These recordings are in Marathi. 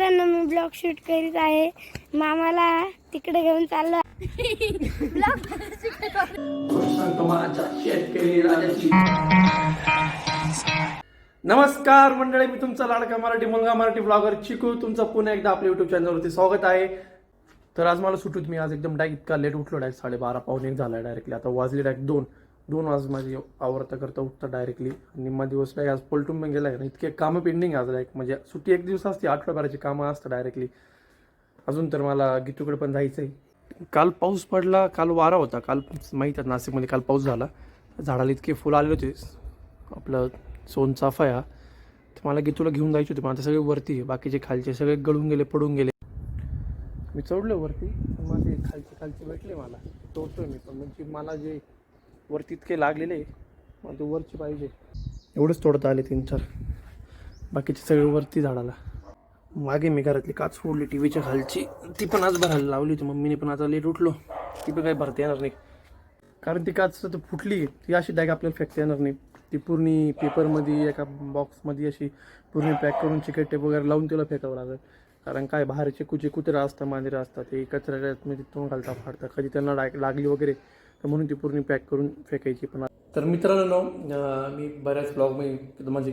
मित्रांनो मी ब्लॉग शूट करीत आहे. मामाला तिकडे घेऊन चाललो. नमस्कार मंडळी, मी तुमचा लाडका मराठी मुलगा मराठी ब्लॉगर चिकू तुमचा पुन्हा एकदा आपल्या युट्यूब चॅनलवरती स्वागत आहे. तर आज मला सुटूत मी आज एकदम डायरेक्ट इतका लेट उठलो, डायरेक्ट 12:30 पावणे 1 झाला डायरेक्टली. आता वाजले डायरेक्ट 2 वाज माझी आवरता करता उठता डायरेक्टली. निम्मा दिवस आज पलटून पण गेलाय ना, इतके कामं पेंडिंग आज डायरेक्ट. म्हणजे सुट्टी एक दिवस असते, आठवड्याभराची कामं असतं डायरेक्टली. अजून तर मला गीतूकडे पण जायचंय. काल पाऊस पडला, काल वारा होता, काल माहीत आहे नाशिकमध्ये काल पाऊस झाला. झाडाला इतके फुलं आले होते, आपलं सोनचाफा या. तर मला गीतूला घेऊन जायचे होते, पण आता सगळे वरती आहे, बाकीचे खालचे सगळे गळून गेले, पडून गेले. मी चढलो वरती, पण माझे खालचे भेटले मला, तोडतोय मी. पण म्हणजे मला जे वरती इतके लागलेले मला ते वरची पाहिजे, एवढंच तोडता आले 3-4. बाकीचे सगळे वरती झाडाला. मागे मी घरातली काच फोडली टीव्हीच्या खालची, ती पण आज भरायला लावली होती मम्मीने. पण आता लेट उठलो, ती पण काही भरता येणार नाही, कारण ती काच तर फुटली. ती अशी डायरेक्ट आपल्याला फेकता येणार नाही. ती पूर्ण पेपरमध्ये एका बॉक्समध्ये अशी पूर्ण पॅक करून चिकट टेप वगैरे लावून तिला फेकावं लागेल. कारण काय बाहेरचे कुत्रे असतात, मांजरे असतात, ते कचऱ्यामध्ये तोंड घालता फाडतात, कधी त्यांना लागली वगैरे, तर म्हणून ती पूर्ण पॅक करून फेकायची. पण तर मित्रांनो, मी बऱ्याच ब्लॉगमध्ये म्हणजे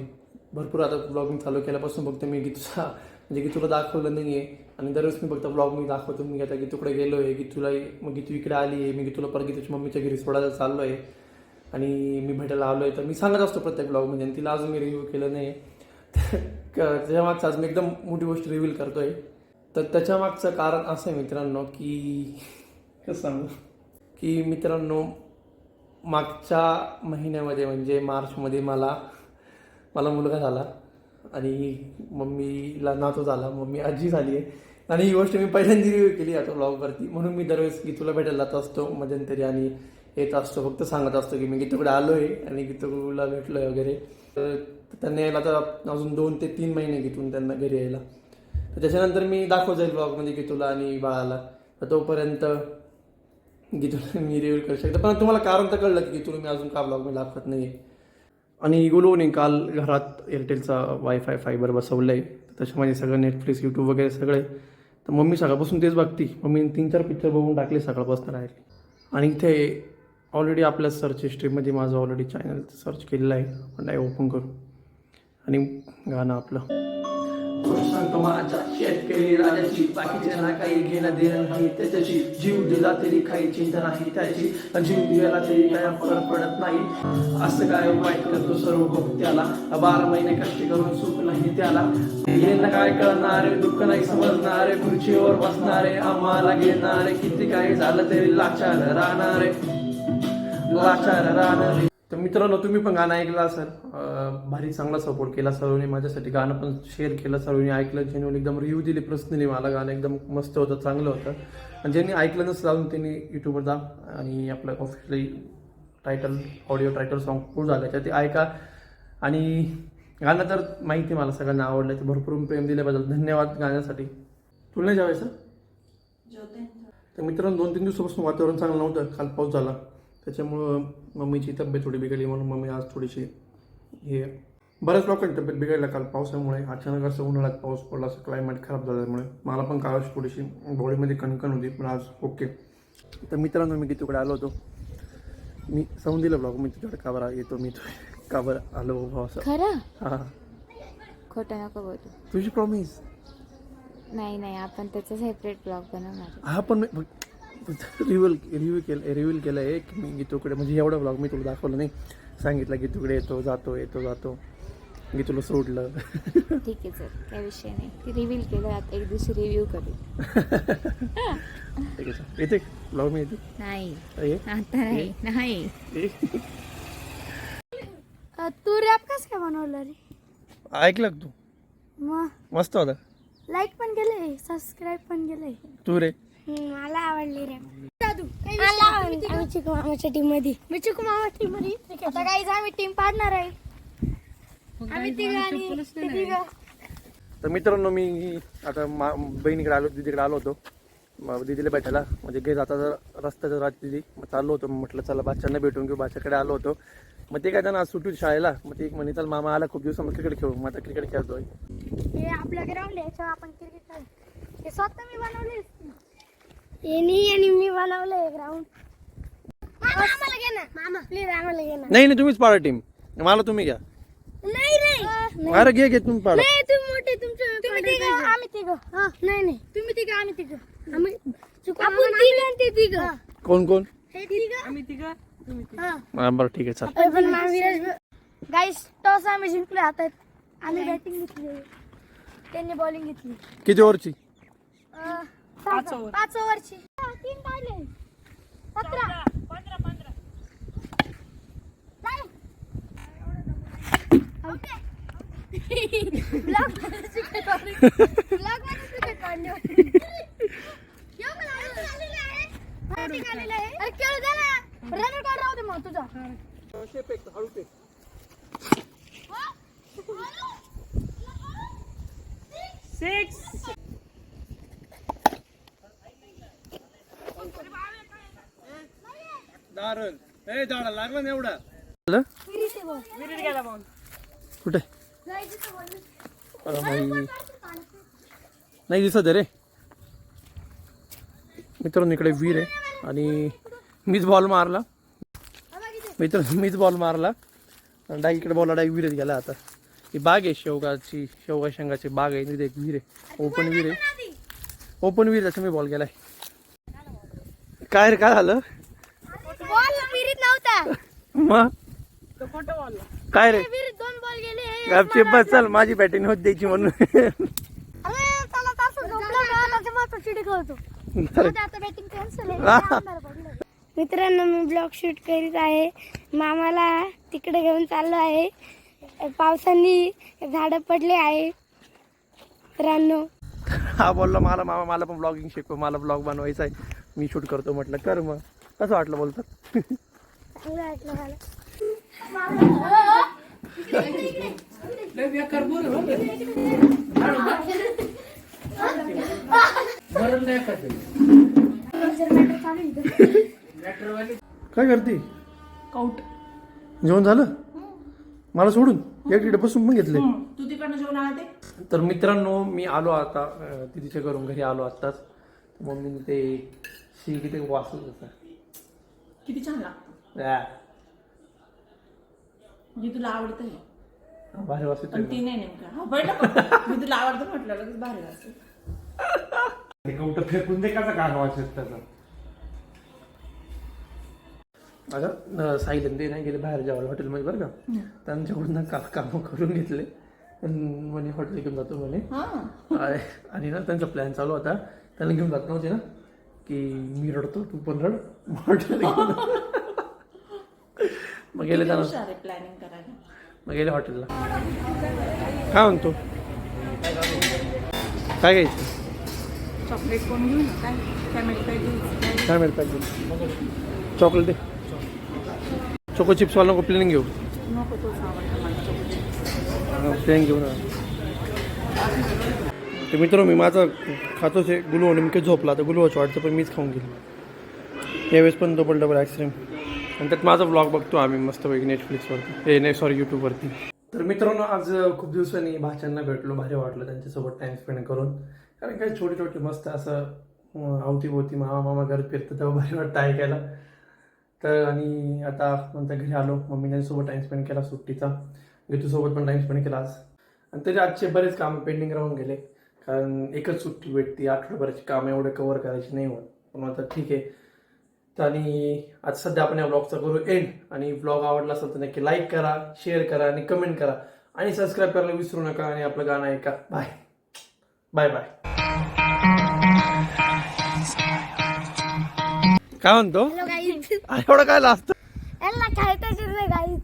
भरपूर आता ब्लॉगिंग चालू केल्यापासून फक्त मी गीतूचा म्हणजे गीतूला दाखवलं नाही आहे. आणि दरवेळेस मी फक्त ब्लॉग मी दाखवतो. मी आता गीतूकडे गेलो आहे, गीतूला मग गीतू इकडे आली आहे, मी गीतूला परत गीतूच्या मम्मीच्या घरी सोडायला चाललो आहे आणि मी भेटायला आलो आहे. तर मी सांगत असतो प्रत्येक ब्लॉगमध्ये, आणि तिला अजून मी रिव्ह्यू केलं नाही. त्याच्या मागचं आज मी एकदम मोठी गोष्ट रिव्हील करतो आहे. तर त्याच्या मागचं कारण असं आहे मित्रांनो, की कसं सांगू की मित्रांनो, मागच्या महिन्यामध्ये म्हणजे मार्चमध्ये मला मुलगा झाला आणि मम्मीला नातू झाला, मम्मी आजी झाली आहे. आणि ही गोष्ट मी पहिल्यांदा रिव्ह्यू केली आता ब्लॉगवरती. म्हणून मी दरवेळेस गीतूला भेटायला जात असतो मध्यंतरी आणि येत असतो, फक्त सांगत असतो की मी गीतूकडे आलो आहे आणि गीतूला भेटलो आहे वगैरे. तर त्यांना यायला तर अजून 2 ते 3 महिने गीतून त्यांना घरी यायला. तर त्याच्यानंतर मी दाखवत जाईल ब्लॉगमध्ये गीतूला आणि बाळाला. तर तोपर्यंत गीतूला मी रिव्ह्यू करू शकतो. पण तुम्हाला कारण तर कळलं की गीतूला मी अजून का ब्लॉगमध्ये दाखवत नाही. आणि गेलो नाही, काल घरात एअरटेलचा वायफाय फायबर बसवलं आहे, त्याच्यामध्ये सगळं नेटफ्लिक्स यूट्यूब वगैरे सगळे. तर मम्मी सकाळपासून तेच बघती. मम्मी 3-4 पिक्चर बघून टाकले सकाळपासून डायरेक्टली. आणि इथे ऑलरेडी आपल्या सर्च हिस्ट्रीमध्ये माझं ऑलरेडी चॅनल सर्च केलेलं आहे, आपण डायरेक्ट ओपन करू आणि गाणं आपलं सांगतो माझ्या शेतकरी राजाची, बाकीच्या ना काही घेणं देणं नाही त्याच्याशी. जीव दिला तरी काही चिंता नाही त्याची, जीव दिला तरी काय फरक पडत नाही. असं काय वाईट करतो सर्व भक्त्याला, 12 महिने कष्ट करून सुख नाही त्याला. यांना काय कळणारे, दुःख नाही समजणारे, खुर्चीवर बसणारे, आम्हाला घेणारे, किती काही झालं तरी लाचार राहणारे. तर मित्रांनो, तुम्ही पण गाणं ऐकलं असेल, भारी चांगला सपोर्ट केला सर्वांनी माझ्यासाठी. गाणं पण शेअर केलं सर्वांनी, ऐकलं, जेन्युअली एकदम रिव्ह्यू दिली पर्सनली. मला गाणं एकदम मस्त होतं, चांगलं होतं. आणि ज्यांनी ऐकलं नसलं अजून त्यांनी यूट्यूबवर जा आणि आपलं ऑफिशियली ऑडिओ टायटल सॉन्ग पूर्ण झाल्याच्या ते ऐका. आणि गाणं तर माहिती मला सगळ्यांना आवडलं, तर भरपूर प्रेम दिल्याबद्दल धन्यवाद गाण्यासाठी. तुला नाही जेवायचं? तर मित्रांनो, 2-3 दिवसापासून वातावरण चांगलं नव्हतं, काल पाऊस झाला, त्याच्यामुळं मम्मीची तब्येत थोडी बिघडली. म्हणून मम्मी आज थोडीशी हे बऱ्याच लोकांची तब्येत बिघडला काल पावसामुळे. अचानक असं उन्हाळ्यात पाऊस पडला, असं क्लायमेट खराब झाल्यामुळे मला पण काल थोडीशी बॉडीमध्ये कणकण होती, पण आज ओके. तर मित्रांनो, मी गीतूकडे आलो होतो. मी सांगून दिलं ब्लॉग मी तुझ्याकडे का बरं येतो, मी का बरं आलो असं. खरं? हां, खोटं नको बोलू. तुझी प्रॉमिस. नाही, आपण त्याचा सेपरेट ब्लॉग बनवणार. हा, पण रिव्ह्यू केलं आहे की मी गीतूकडे, म्हणजे एवढा ब्लॉग मी तुला दाखवलं नाही. सांगितलं गीतूकडे येतो जातो गीतूला सोडलं. ठीक आहे सर, काही विषय नाही. ती रिव्हील केलं, आता एक दिवशी रिव्ह्यू करू. ठीक आहे सर, येते ब्लॉग मी येते. नाही आता नाही. तू रॅप कसं काय बनवलं रे? ऐकलं का तू? मग मस्त होता. लाईक पण केलंय, सबस्क्राईब पण केलंय. तू रे? मला आवडली रे. आम्ही चिकू मामाच्या टीम मध्ये, मी चिकू मामा टीम मध्ये. आता काही आम्ही टीम पाडणार आहे. आम्ही तिघं. तर मित्रांनो, मी आता बहिणीकडे आलो, दीदीकडे आलो होतो. दीदीला भेटायला, म्हणजे घे जाता रस्त्याच्या रात दिदी चाललो होतो. म्हटलं चला बाच्यांना भेटून घेऊ, बाच्याकडे आलो होतो. मग ते काय त्यांना आज सुटू शाळेला, मग ते एक म्हणे चल मामा आला खूप दिवस मग क्रिकेट खेळू, मग आता क्रिकेट खेळतोय. हे आपल्या ग्राउंड आहे याच्यावर आपण क्रिकेट खेळू. हे स्वतः मी बनवले आणि मी बनवलंय ग्राउंड. आम्हाला घे ना मामा, प्लीज आम्हाला घे ना. नाही तुम्हीच पाडा टीम, मला तुम्ही घ्या. नाही नाही अरे घे तुम्ही पाडा. नाही तुम्ही मोठे तुम्ही तिघं आम्ही तिघं. नाही तुम्ही तिघं आम्ही तिघं. आम्ही आपण तिघं आणि ते तिघं. कोण कोण? हे तिघं आम्ही तिघं. बरं ठीक आहे चाल. पण गाईस टॉस आम्ही जिंकलो. आता आम्ही बॅटिंग घेतली, त्यांनी बॉलिंग घेतली. किती ओव्हरची? 5 ओव्हरची. 3 काढले. 17 15 ओके. ब्लॉक क्रिकेट काढले. येऊ मला आलेला आहे. आलेला आहे. अरे खेळू दे ना. रनर कार्ड राहू दे मग तुझा. लागला ना एवढा. कुठे? नाही दिसत रे मित्रांनो, इकडे विहीर आहे आणि मीच बॉल मारला मीच बॉल मारला डाय इकडे बॉल डाय विहिरीत गेला. आता ही बाग आहे शेवगा शेंगाची बाग आहे, तिथे एक विहीर आहे, ओपन विहीर आहे, ओपन विहीर त्याचा मी बॉल गेलाय. काय रे काय झालं? बॉल विहिरीत नव्हता. मग काय रे? विहिरीत 2 बॉल गेले. गपचूप बस, चल माझी बॅटिंग होत द्यायची म्हणून. अरे त्याला तास झोपला का त्याच्या मात्र चिडी करतो. आता बॅटिंग कॅन्सल आहे. मित्रांनो मी ब्लॉग शूट करीत आहे. मामाला तिकडे घेऊन चाललो आहे. पावसाने झाडं पडले आहे. मित्रांनो हा बोलला मला मामा मला पण ब्लॉगिंग शिकव, मला ब्लॉग बनवायचा आहे, मी शूट करतो. म्हटलं कर मग. कसं वाटलं बोलतात? चांगलं वाटलं मला. काय करते? काउट जेवण झालं? मला सोडून एक तिकडे बसून पण घेतले. तू तिकडनं जेवण आले. तर मित्रांनो मी आलो आता तिच्या घरून घरी आलो आत्ताच. मम्मीने ते शिगी ते वाचलं होतं. किती छान लागतं, या. म्हणजे तुला आवडतं हे. भारी वाचत पण ती नाही नेमका आवडलं का? मी तुला आवडतं म्हटलं लगेच भारी वाटतं. कुठं फेकून दे का गाणं वाचत त्याचं. अगं साईलन ते नाही गेले बाहेर जेवायला हॉटेलमध्ये बरं का. त्यांच्याकडून कामं करून घेतले म्हणे हॉटेल घेऊन जातो म्हणे. आणि ना त्यांचा प्लॅन चालू होता, त्यांना घेऊन जात नव्हते ना की मी रडतो तू पण रड हॉटेल. मग गेले त्यांना प्लॅनिंग करायला. मग गेले हॉटेलला. काय म्हणतो? काय घ्यायचं? चॉकलेट कोण घेऊ ना? काय फॅमिली पॅकेज? काय मिळत पाहिजे? चॉकलेट दे. चोको चिप्स वाला नको, प्लेन घेऊ. नको, तोच आवडतं मला चॉकलेट चिप्स. प्लेन घेऊ ना. ते मित्र मी माझा खातोच आहे गुलू म्हणून मी काही झोपला तर गुलूवाचं वाटतं पण मीच खाऊन गेलो यावेळेस पण डबल आईस्क्रीम. आणि त्यात माझा ब्लॉग बघतो आम्ही मस्तपैकी नेटफ्लिक्सवरती, नाही सॉरी यूट्यूबवरती. तर मित्रांनो आज खूप दिवसांनी भाच्यांना भेटलो, भारी वाटलं त्यांच्यासोबत टाइम स्पेंड करून. कारण काही छोटी छोटी मस्त असं अवतीभोवती मामा घरात फिरतं तेव्हा भारी वाटतं ऐकायला. तर आणि आता नंतर घरी आलो, मम्मी त्यांच्यासोबत टाइम स्पेंड केला सुट्टीचा, ऋतूसोबत पण टाइम स्पेंड केला आज. आणि तरी आजचे बरेच कामं पेंडिंग राहून गेले, कारण एकच सुट्टी भेटते, आठवड्याभराची कामं एवढे कव्हर करायची नाही होत. पण आता ठीक आहे. आणि आज सध्या आपण या ब्लॉगचा करू एंड. आणि ब्लॉग आवडला असेल तर नक्की लाईक करा, शेअर करा आणि कमेंट करा आणि सबस्क्राईब करायला विसरू नका. आणि आपलं गाणं ऐका. Bye bye bye. काय म्हणतो? एवढं काय लागतं? खायचं गाईज.